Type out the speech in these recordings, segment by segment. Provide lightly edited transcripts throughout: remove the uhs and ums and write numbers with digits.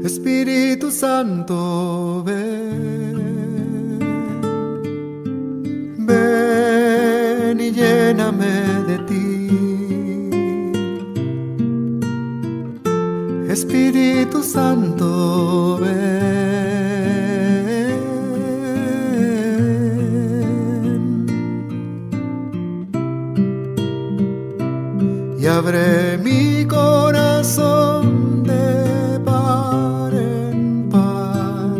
Espíritu Santo, ven, ven y lléname de ti. Espíritu Santo, ven y abre mi corazón de par en par,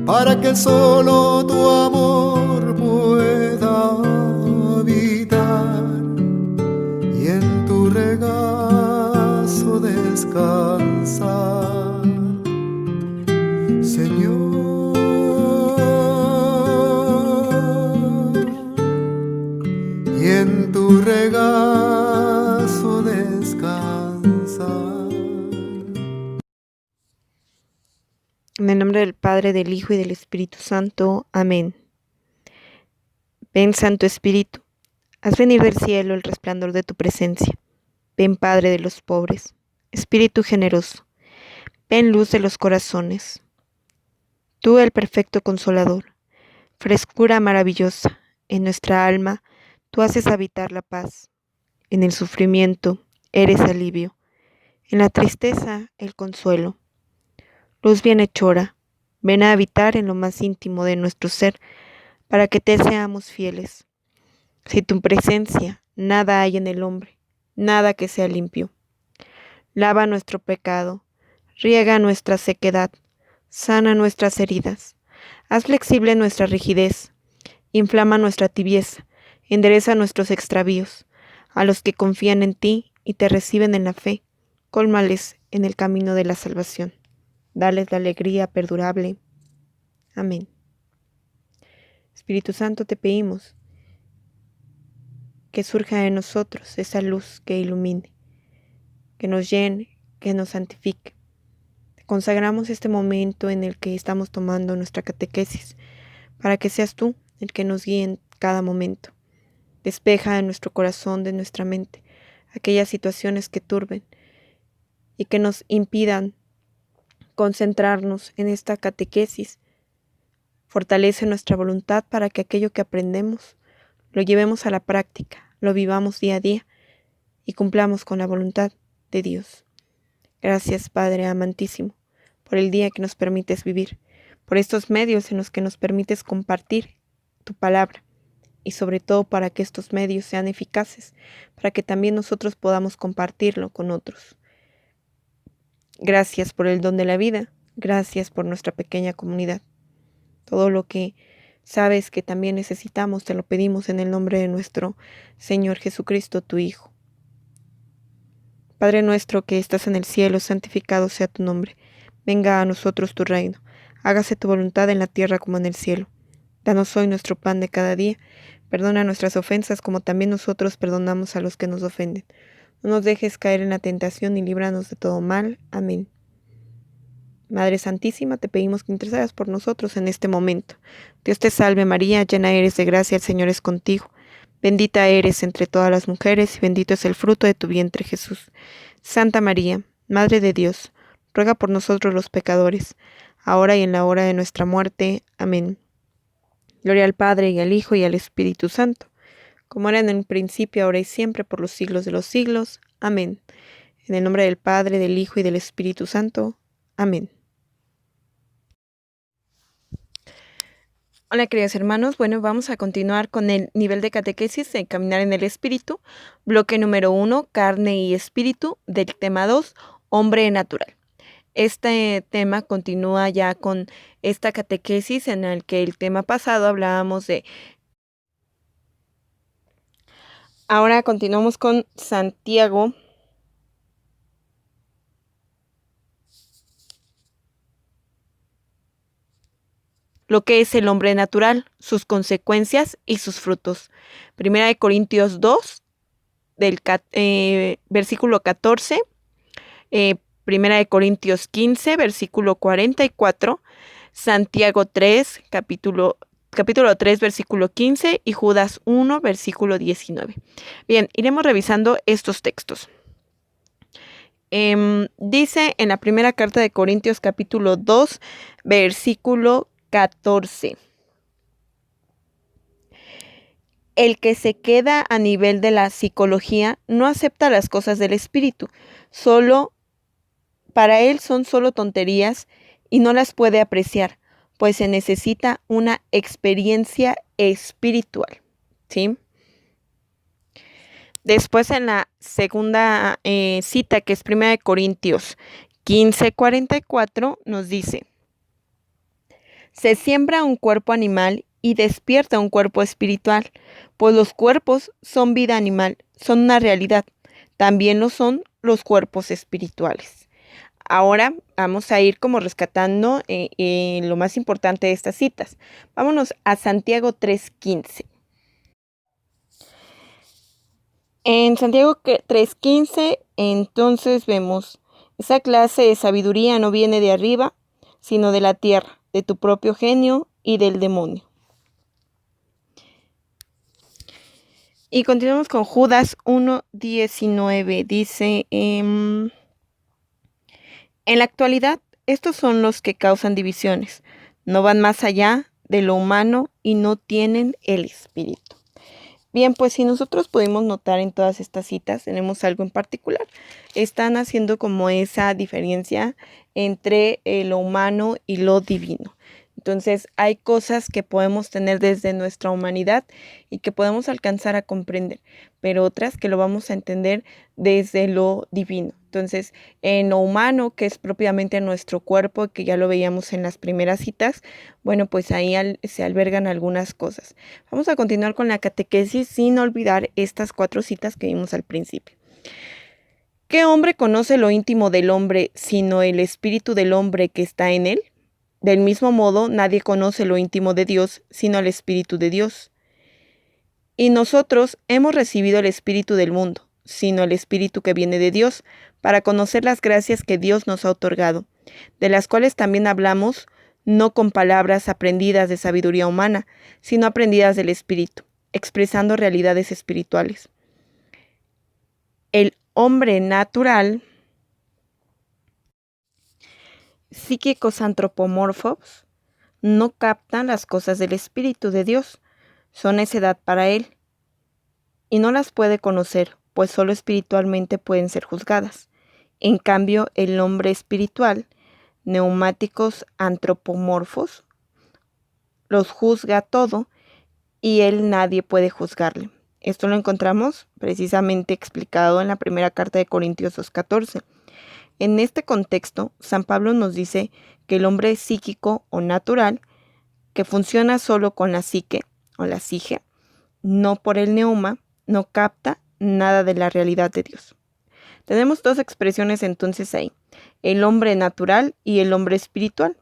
para que solo tu amor pueda habitar y en tu regazo descansar, Señor, y en tu regazo descansar. En el nombre del Padre, del Hijo y del Espíritu Santo. Amén. Ven, Santo Espíritu, haz venir del cielo el resplandor de tu presencia. Ven, Padre de los pobres, Espíritu generoso, ven, luz de los corazones. Tú, el perfecto Consolador, frescura maravillosa, en nuestra alma tú haces habitar la paz. En el sufrimiento eres alivio, en la tristeza el consuelo. Luz bienhechora, ven a habitar en lo más íntimo de nuestro ser, para que te seamos fieles. Sin tu presencia, nada hay en el hombre, nada que sea limpio. Lava nuestro pecado, riega nuestra sequedad, sana nuestras heridas, haz flexible nuestra rigidez, inflama nuestra tibieza, endereza nuestros extravíos. A los que confían en ti y te reciben en la fe, cólmales en el camino de la salvación. Dales la alegría perdurable. Amén. Espíritu Santo, te pedimos que surja en nosotros esa luz que ilumine, que nos llene, que nos santifique. Te consagramos este momento en el que estamos tomando nuestra catequesis, para que seas tú el que nos guíe en cada momento. Despeja de nuestro corazón, de nuestra mente, aquellas situaciones que turben y que nos impidan concentrarnos en esta catequesis. Fortalece nuestra voluntad para que aquello que aprendemos lo llevemos a la práctica, lo vivamos día a día y cumplamos con la voluntad de Dios. Gracias, Padre amantísimo, por el día que nos permites vivir, por estos medios en los que nos permites compartir tu palabra y sobre todo para que estos medios sean eficaces, para que también nosotros podamos compartirlo con otros. Gracias por el don de la vida, gracias por nuestra pequeña comunidad. Todo lo que sabes que también necesitamos, te lo pedimos en el nombre de nuestro Señor Jesucristo, tu Hijo. Padre nuestro que estás en el cielo, santificado sea tu nombre. Venga a nosotros tu reino. Hágase tu voluntad en la tierra como en el cielo. Danos hoy nuestro pan de cada día. Perdona nuestras ofensas como también nosotros perdonamos a los que nos ofenden. No nos dejes caer en la tentación y líbranos de todo mal. Amén. Madre Santísima, te pedimos que intercedas por nosotros en este momento. Dios te salve María, llena eres de gracia, el Señor es contigo. Bendita eres entre todas las mujeres y bendito es el fruto de tu vientre Jesús. Santa María, Madre de Dios, ruega por nosotros los pecadores, ahora y en la hora de nuestra muerte. Amén. Gloria al Padre y al Hijo y al Espíritu Santo, como era en el principio, ahora y siempre, por los siglos de los siglos. Amén. En el nombre del Padre, del Hijo y del Espíritu Santo. Amén. Hola queridos hermanos, bueno, vamos a continuar con el nivel de catequesis de Caminar en el Espíritu, bloque número 1, carne y espíritu, del tema 2, hombre natural. Este tema continúa ya con esta catequesis en el que el tema pasado hablábamos de... Ahora continuamos con Santiago. Lo que es el hombre natural, sus consecuencias y sus frutos. Primera de Corintios 2, del versículo 14, Primera de Corintios 15, versículo 44, Santiago 3, capítulo 3, versículo 15 y Judas 1, versículo 19. Bien, iremos revisando estos textos. Dice en la primera carta de Corintios capítulo 2, versículo 14. El que se queda a nivel de la psicología no acepta las cosas del espíritu, para él son solo tonterías y no las puede apreciar, pues se necesita una experiencia espiritual, ¿sí? Después en la segunda cita, que es 1 Corintios 15:44, nos dice: se siembra un cuerpo animal y despierta un cuerpo espiritual, pues los cuerpos son vida animal, son una realidad. También lo son los cuerpos espirituales. Ahora vamos a ir como rescatando lo más importante de estas citas. Vámonos a Santiago 3:15. En Santiago 3:15, entonces vemos: esa clase de sabiduría no viene de arriba, sino de la tierra, de tu propio genio y del demonio. Y continuamos con Judas 1:19. Dice: en la actualidad, estos son los que causan divisiones. No van más allá de lo humano y no tienen el espíritu. Bien, pues si nosotros pudimos notar en todas estas citas, tenemos algo en particular. Están haciendo como esa diferencia entre lo humano y lo divino. Entonces, hay cosas que podemos tener desde nuestra humanidad y que podemos alcanzar a comprender, pero otras que lo vamos a entender desde lo divino. Entonces, en lo humano, que es propiamente nuestro cuerpo, que ya lo veíamos en las primeras citas, bueno, pues ahí se albergan algunas cosas. Vamos a continuar con la catequesis sin olvidar estas 4 citas que vimos al principio. ¿Qué hombre conoce lo íntimo del hombre sino el espíritu del hombre que está en él? Del mismo modo, nadie conoce lo íntimo de Dios sino el espíritu de Dios. Y nosotros hemos recibido el espíritu del mundo, sino el espíritu que viene de Dios, para conocer las gracias que Dios nos ha otorgado, de las cuales también hablamos, no con palabras aprendidas de sabiduría humana, sino aprendidas del Espíritu, expresando realidades espirituales. El hombre natural, psíquicos antropomorfos, no captan las cosas del Espíritu de Dios, son necedad para él, y no las puede conocer, pues solo espiritualmente pueden ser juzgadas. En cambio, el hombre espiritual, neumáticos antropomorfos, los juzga todo y él nadie puede juzgarle. Esto lo encontramos precisamente explicado en la primera carta de Corintios 2:14. En este contexto, San Pablo nos dice que el hombre psíquico o natural, que funciona solo con la psique o la sige, no por el neuma, no capta nada de la realidad de Dios. Tenemos 2 expresiones entonces ahí: el hombre natural y el hombre espiritual.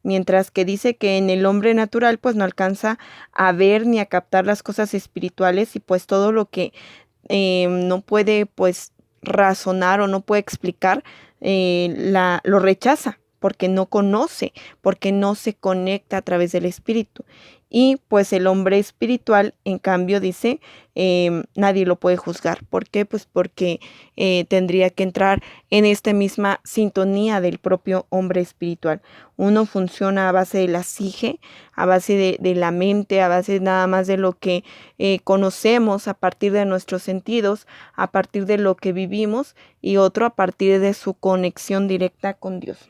Mientras que dice que en el hombre natural pues no alcanza a ver ni a captar las cosas espirituales, y pues todo lo que no puede pues razonar o no puede explicar, lo rechaza porque no conoce, porque no se conecta a través del espíritu. Y pues el hombre espiritual, en cambio, dice, nadie lo puede juzgar. ¿Por qué? Pues porque tendría que entrar en esta misma sintonía del propio hombre espiritual. Uno funciona a base de la psique, a base de la mente, a base nada más de lo que conocemos a partir de nuestros sentidos, a partir de lo que vivimos, y otro a partir de su conexión directa con Dios.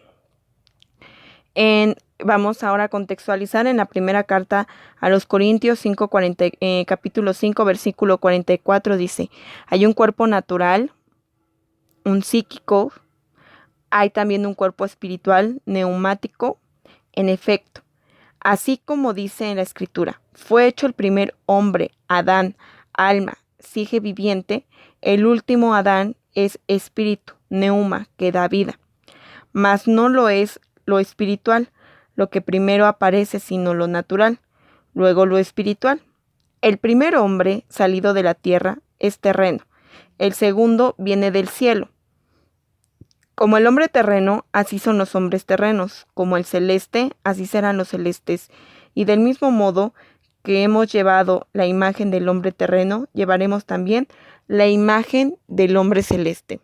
Vamos ahora a contextualizar en la primera carta a los Corintios capítulo 5, versículo 44, dice: hay un cuerpo natural, un psíquico, hay también un cuerpo espiritual, neumático. En efecto, así como dice en la Escritura, fue hecho el primer hombre, Adán, alma, sige viviente. El último Adán es espíritu, neuma, que da vida. Mas no lo es lo espiritual, lo que primero aparece, sino lo natural, luego lo espiritual. El primer hombre salido de la tierra es terreno, el segundo viene del cielo. Como el hombre terreno, así son los hombres terrenos; como el celeste, así serán los celestes. Y del mismo modo que hemos llevado la imagen del hombre terreno, llevaremos también la imagen del hombre celeste.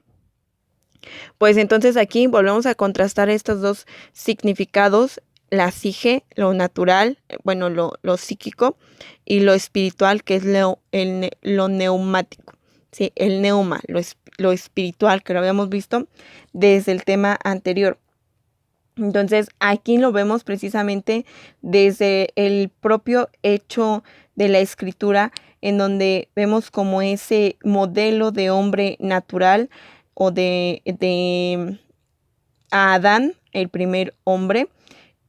Pues entonces aquí volvemos a contrastar estos dos significados, la psique, lo natural, bueno, lo psíquico, y lo espiritual, que es lo neumático, ¿sí? El neuma, lo espiritual, que lo habíamos visto desde el tema anterior. Entonces, aquí lo vemos precisamente desde el propio hecho de la escritura, en donde vemos como ese modelo de hombre natural o de a Adán, el primer hombre,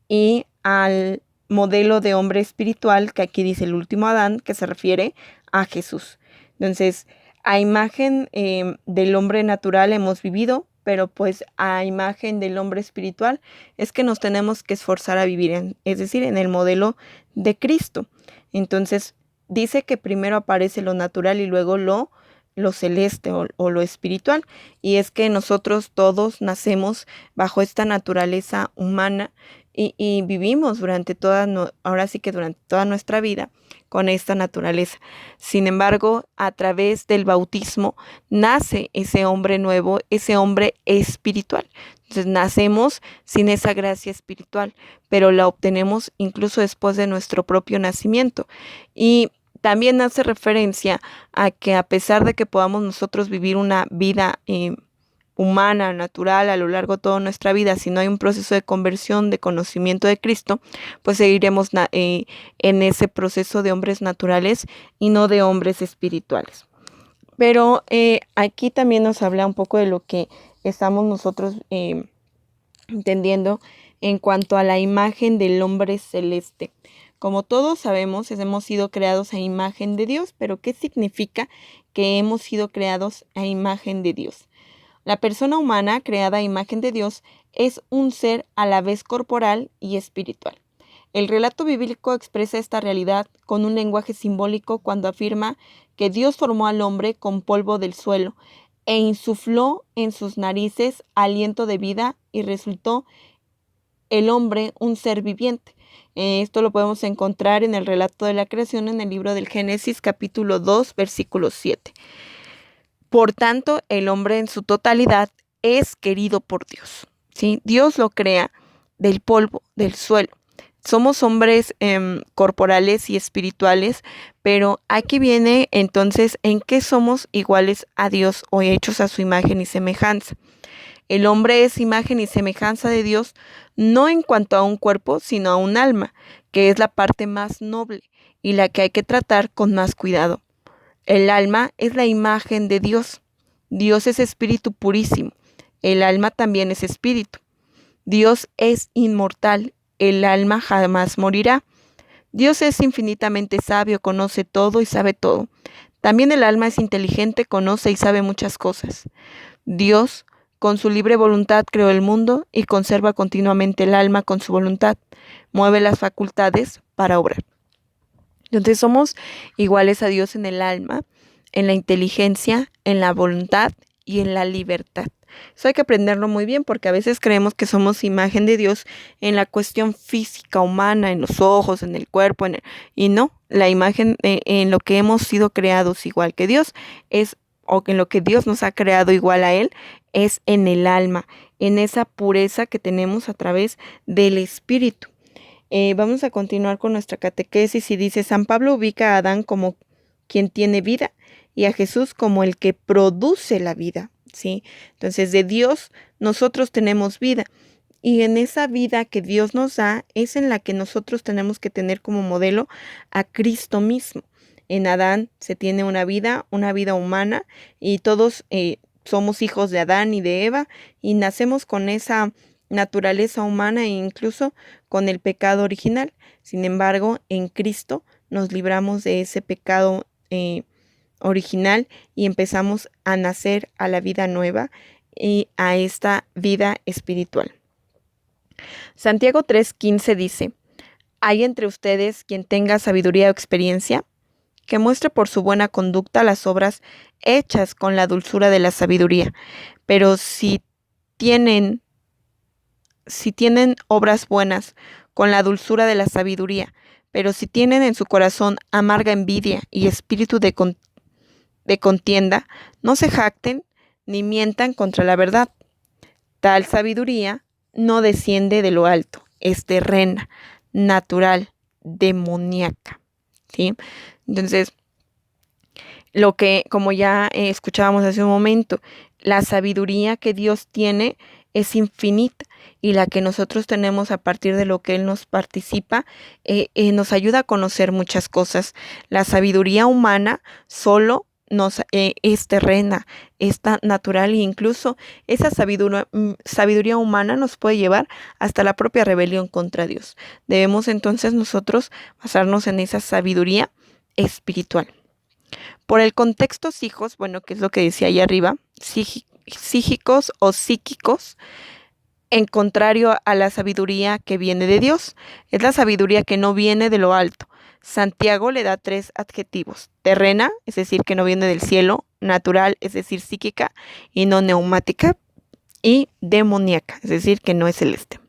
y al modelo de hombre espiritual, que aquí dice el último Adán, que se refiere a Jesús. Entonces, a imagen del hombre natural hemos vivido, pero pues a imagen del hombre espiritual es que nos tenemos que esforzar a vivir, es decir, en el modelo de Cristo. Entonces, dice que primero aparece lo natural y luego lo celeste o lo espiritual. Y es que nosotros todos nacemos bajo esta naturaleza humana y vivimos ahora sí que durante toda nuestra vida con esta naturaleza. Sin embargo, a través del bautismo nace ese hombre nuevo, ese hombre espiritual. Entonces nacemos sin esa gracia espiritual, pero la obtenemos incluso después de nuestro propio nacimiento. Y también hace referencia a que a pesar de que podamos nosotros vivir una vida humana, natural, a lo largo de toda nuestra vida, si no hay un proceso de conversión, de conocimiento de Cristo, pues seguiremos en ese proceso de hombres naturales y no de hombres espirituales. Pero aquí también nos habla un poco de lo que estamos nosotros entendiendo en cuanto a la imagen del hombre celeste. Como todos sabemos, hemos sido creados a imagen de Dios, pero ¿qué significa que hemos sido creados a imagen de Dios? La persona humana creada a imagen de Dios es un ser a la vez corporal y espiritual. El relato bíblico expresa esta realidad con un lenguaje simbólico cuando afirma que Dios formó al hombre con polvo del suelo e insufló en sus narices aliento de vida y resultó el hombre un ser viviente. Esto lo podemos encontrar en el relato de la creación en el libro del Génesis capítulo 2 versículo 7. Por tanto, el hombre en su totalidad es querido por Dios, ¿sí? Dios lo crea del polvo, del suelo. Somos hombres corporales y espirituales, pero aquí viene entonces en qué somos iguales a Dios o hechos a su imagen y semejanza. El hombre es imagen y semejanza de Dios no en cuanto a un cuerpo, sino a un alma, que es la parte más noble y la que hay que tratar con más cuidado. El alma es la imagen de Dios. Dios es espíritu purísimo. El alma también es espíritu. Dios es inmortal. El alma jamás morirá. Dios es infinitamente sabio, conoce todo y sabe todo. También el alma es inteligente, conoce y sabe muchas cosas. Dios, con su libre voluntad, creó el mundo y conserva continuamente el alma con su voluntad. Mueve las facultades para obrar. Entonces somos iguales a Dios en el alma, en la inteligencia, en la voluntad y en la libertad. Eso hay que aprenderlo muy bien porque a veces creemos que somos imagen de Dios en la cuestión física, humana, en los ojos, en el cuerpo, y no, la imagen en lo que hemos sido creados igual que Dios o que en lo que Dios nos ha creado igual a Él, es en el alma, en esa pureza que tenemos a través del Espíritu. Vamos a continuar con nuestra catequesis y dice, San Pablo ubica a Adán como quien tiene vida y a Jesús como el que produce la vida, ¿sí? Entonces, de Dios nosotros tenemos vida y en esa vida que Dios nos da es en la que nosotros tenemos que tener como modelo a Cristo mismo. En Adán se tiene una vida humana y todos somos hijos de Adán y de Eva y nacemos con esa naturaleza humana e incluso con el pecado original. Sin embargo, en Cristo nos libramos de ese pecado original y empezamos a nacer a la vida nueva y a esta vida espiritual. Santiago 3:15 dice, ¿hay entre ustedes quien tenga sabiduría o experiencia? Que muestre por su buena conducta las obras hechas con la dulzura de la sabiduría. Pero si tienen obras buenas con la dulzura de la sabiduría, pero si tienen en su corazón amarga envidia y espíritu de contienda, no se jacten ni mientan contra la verdad, Tal sabiduría no desciende de lo alto, es terrena, natural, demoníaca, ¿sí? Entonces, lo que, como ya escuchábamos hace un momento, la sabiduría que Dios tiene es infinita y la que nosotros tenemos a partir de lo que Él nos participa, nos ayuda a conocer muchas cosas. La sabiduría humana solo es terrena, está natural, e incluso esa sabiduría humana nos puede llevar hasta la propia rebelión contra Dios. Debemos entonces nosotros basarnos en esa sabiduría espiritual. Por el contexto psicos, bueno, que es lo que decía ahí arriba, psíquicos o psíquicos, en contrario a la sabiduría que viene de Dios, es la sabiduría que no viene de lo alto. Santiago le da 3 adjetivos: terrena, es decir, que no viene del cielo; natural, es decir, psíquica y no neumática; y demoníaca, es decir, que no es celeste.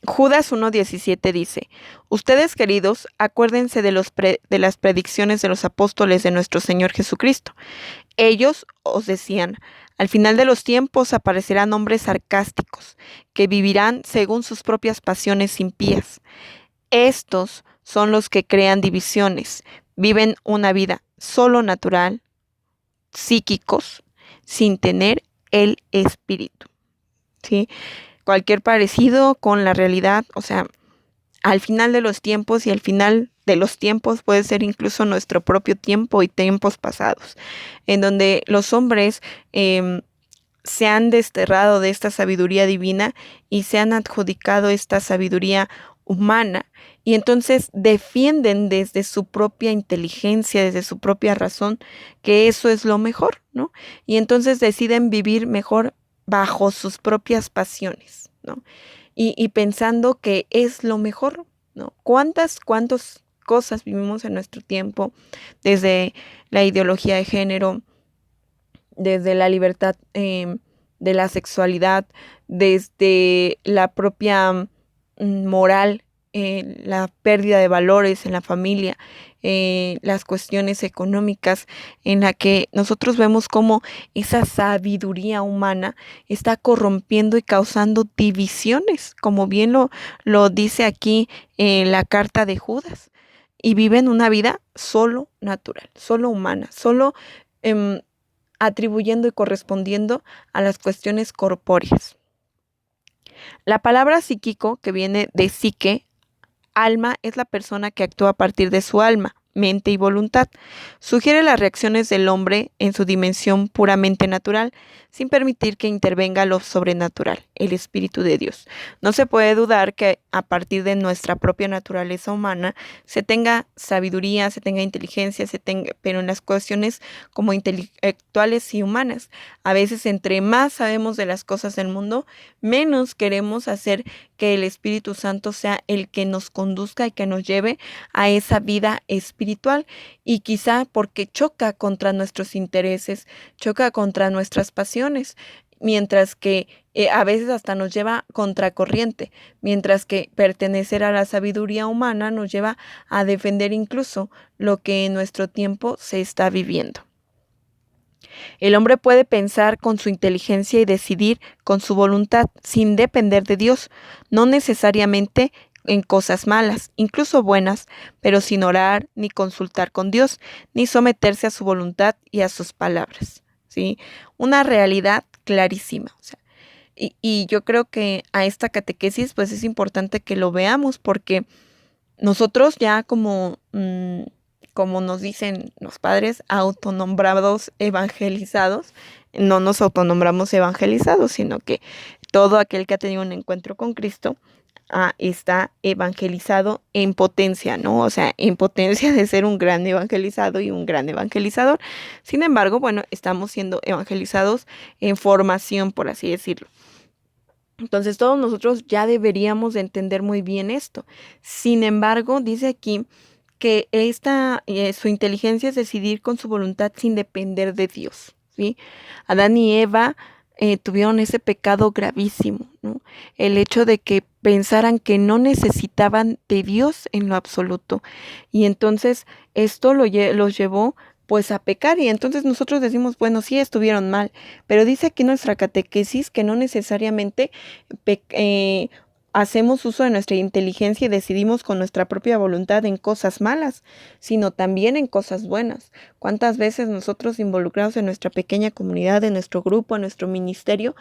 Judas 1:17 dice: ustedes, queridos, acuérdense de las predicciones de los apóstoles de nuestro Señor Jesucristo. Ellos os decían: al final de los tiempos aparecerán hombres sarcásticos, que vivirán según sus propias pasiones impías. Estos son los que crean divisiones, viven una vida solo natural, psíquicos, sin tener el espíritu, ¿sí? Cualquier parecido con la realidad, o sea, al final de los tiempos, y al final de los tiempos puede ser incluso nuestro propio tiempo y tiempos pasados, en donde los hombres se han desterrado de esta sabiduría divina y se han adjudicado esta sabiduría humana, y entonces defienden desde su propia inteligencia, desde su propia razón, que eso es lo mejor, ¿no? Y entonces deciden vivir mejor bajo sus propias pasiones, ¿no? Y pensando que es lo mejor, ¿no? ¿Cuántas cosas vivimos en nuestro tiempo, desde la ideología de género, desde la libertad de la sexualidad, desde la propia moral, la pérdida de valores en la familia, las cuestiones económicas, en la que nosotros vemos cómo esa sabiduría humana está corrompiendo y causando divisiones, como bien lo dice aquí la carta de Judas, y viven una vida solo natural, solo humana, solo atribuyendo y correspondiendo a las cuestiones corpóreas. La palabra psíquico, que viene de psique, alma, es la persona que actúa a partir de su alma, mente y voluntad. Sugiere las reacciones del hombre en su dimensión puramente natural, sin permitir que intervenga lo sobrenatural, el Espíritu de Dios. No se puede dudar que a partir de nuestra propia naturaleza humana se tenga sabiduría, se tenga inteligencia, pero en las cuestiones como intelectuales y humanas. A veces, entre más sabemos de las cosas del mundo, menos queremos hacer que el Espíritu Santo sea el que nos conduzca y que nos lleve a esa vida espiritual, y quizá porque choca contra nuestros intereses, choca contra nuestras pasiones, mientras que a veces hasta nos lleva contracorriente, mientras que pertenecer a la sabiduría humana nos lleva a defender incluso lo que en nuestro tiempo se está viviendo. El hombre puede pensar con su inteligencia y decidir con su voluntad sin depender de Dios, no necesariamente en cosas malas, incluso buenas, pero sin orar ni consultar con Dios, ni someterse a su voluntad y a sus palabras, ¿sí? Una realidad clarísima. O sea, y yo creo que a esta catequesis pues es importante que lo veamos, porque nosotros ya como nos dicen los padres, autonombrados evangelizados, no nos autonombramos evangelizados, sino que todo aquel que ha tenido un encuentro con Cristo está evangelizado en potencia, ¿no? O sea, en potencia de ser un gran evangelizado y un gran evangelizador. Sin embargo, bueno, estamos siendo evangelizados en formación, por así decirlo. Entonces todos nosotros ya deberíamos de entender muy bien esto. Sin embargo, dice aquí que su inteligencia es decidir con su voluntad sin depender de Dios, ¿sí? Adán y Eva tuvieron ese pecado gravísimo, ¿no? El hecho de que pensaran que no necesitaban de Dios en lo absoluto. Y entonces esto los llevó pues a pecar, y entonces nosotros decimos, bueno, sí estuvieron mal, pero dice aquí nuestra catequesis que no necesariamente hacemos uso de nuestra inteligencia y decidimos con nuestra propia voluntad en cosas malas, sino también en cosas buenas. ¿Cuántas veces nosotros involucrados en nuestra pequeña comunidad, en nuestro grupo, en nuestro ministerio,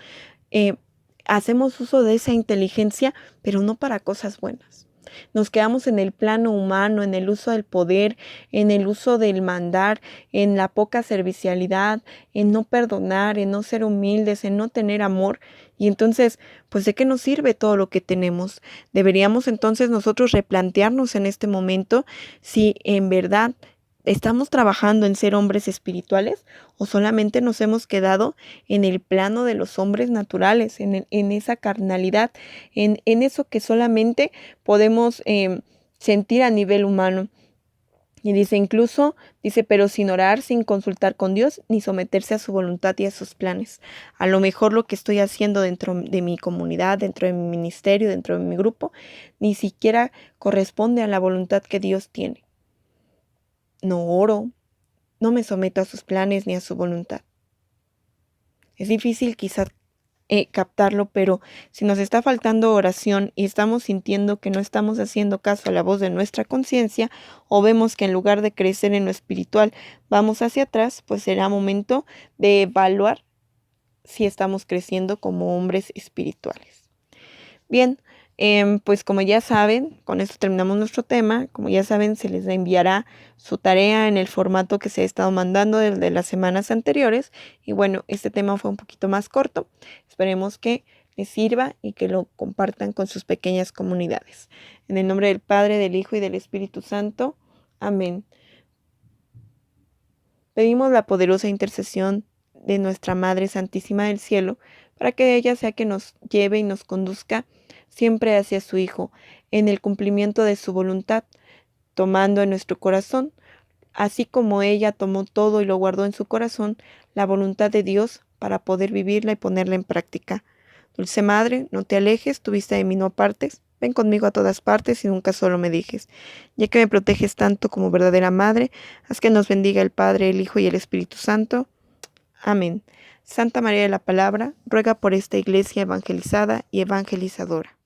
hacemos uso de esa inteligencia, pero no para cosas buenas? Nos quedamos en el plano humano, en el uso del poder, en el uso del mandar, en la poca servicialidad, en no perdonar, en no ser humildes, en no tener amor. Y entonces, pues ¿de qué nos sirve todo lo que tenemos? Deberíamos entonces nosotros replantearnos en este momento si en verdad estamos trabajando en ser hombres espirituales o solamente nos hemos quedado en el plano de los hombres naturales, en esa carnalidad, en eso que solamente podemos sentir a nivel humano. Y dice incluso, pero sin orar, sin consultar con Dios, ni someterse a su voluntad y a sus planes. A lo mejor lo que estoy haciendo dentro de mi comunidad, dentro de mi ministerio, dentro de mi grupo, ni siquiera corresponde a la voluntad que Dios tiene. No oro, no me someto a sus planes ni a su voluntad. Es difícil quizás captarlo, pero si nos está faltando oración y estamos sintiendo que no estamos haciendo caso a la voz de nuestra conciencia, o vemos que en lugar de crecer en lo espiritual vamos hacia atrás, pues será momento de evaluar si estamos creciendo como hombres espirituales. Bien, pues como ya saben, con esto terminamos nuestro tema. Como ya saben, se les enviará su tarea en el formato que se ha estado mandando desde las semanas anteriores. Y bueno, este tema fue un poquito más corto. Esperemos que les sirva y que lo compartan con sus pequeñas comunidades. En el nombre del Padre, del Hijo y del Espíritu Santo. Amén. Pedimos la poderosa intercesión de nuestra Madre Santísima del Cielo, para que ella sea que nos lleve y nos conduzca siempre hacia su Hijo, en el cumplimiento de su voluntad, tomando en nuestro corazón, así como ella tomó todo y lo guardó en su corazón, la voluntad de Dios para poder vivirla y ponerla en práctica. Dulce Madre, no te alejes, tu vista de mí no apartes, ven conmigo a todas partes y nunca solo me dejes. Ya que me proteges tanto como verdadera Madre, haz que nos bendiga el Padre, el Hijo y el Espíritu Santo. Amén. Santa María de la Palabra, ruega por esta iglesia evangelizada y evangelizadora.